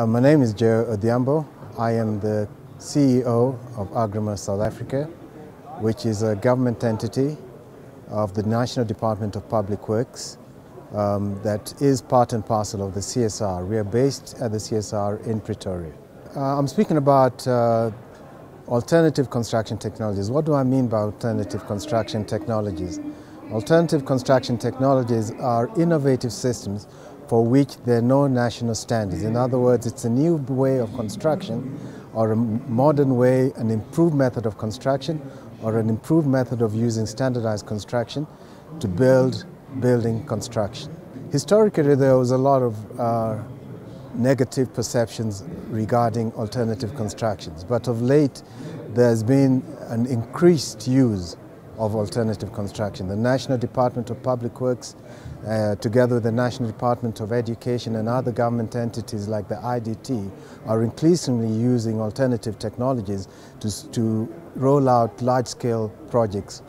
My name is Joe Odhiambo. I am the CEO of Agrama South Africa, which is a government entity of the National Department of Public Works that is part and parcel of the CSR. We are based at the CSR in Pretoria. I'm speaking about alternative construction technologies. What do I mean by alternative construction technologies? Alternative construction technologies are innovative systems for which there are no national standards. In other words, it's a new way of construction or a modern way, an improved method of construction or an improved method of using standardized construction to build building construction. Historically, there was a lot of negative perceptions regarding alternative constructions, but of late there's been an increased use of alternative construction. The National Department of Public Works, together with the National Department of Education and other government entities like the IDT, are increasingly using alternative technologies to roll out large-scale projects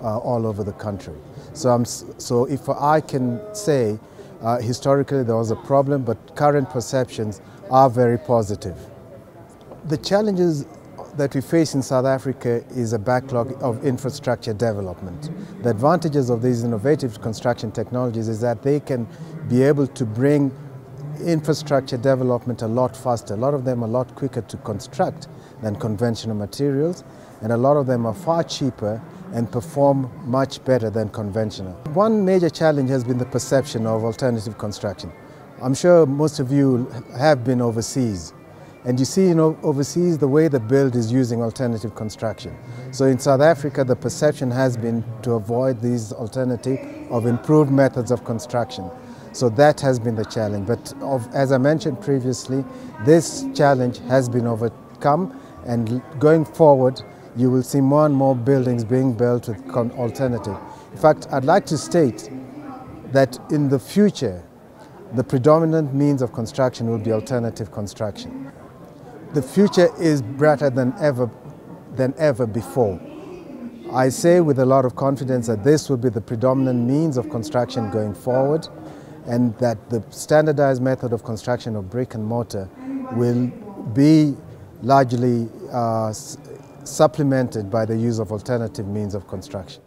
all over the country. So if I can say, historically there was a problem, but current perceptions are very positive. The challenges that we face in South Africa is a backlog of infrastructure development. The advantages of these innovative construction technologies is that they can be able to bring infrastructure development a lot faster. A lot of them are a lot quicker to construct than conventional materials, and a lot of them are far cheaper and perform much better than conventional. One major challenge has been the perception of alternative construction. I'm sure most of you have been overseas. And you see, overseas, the way they build is using alternative construction. So in South Africa, the perception has been to avoid these alternative of improved methods of construction. So that has been the challenge. But as I mentioned previously, this challenge has been overcome, and going forward, you will see more and more buildings being built with alternative. In fact, I'd like to state that in the future, the predominant means of construction will be alternative construction. The future is brighter than ever before. I say with a lot of confidence that this will be the predominant means of construction going forward, and that the standardized method of construction of brick and mortar will be largely supplemented by the use of alternative means of construction.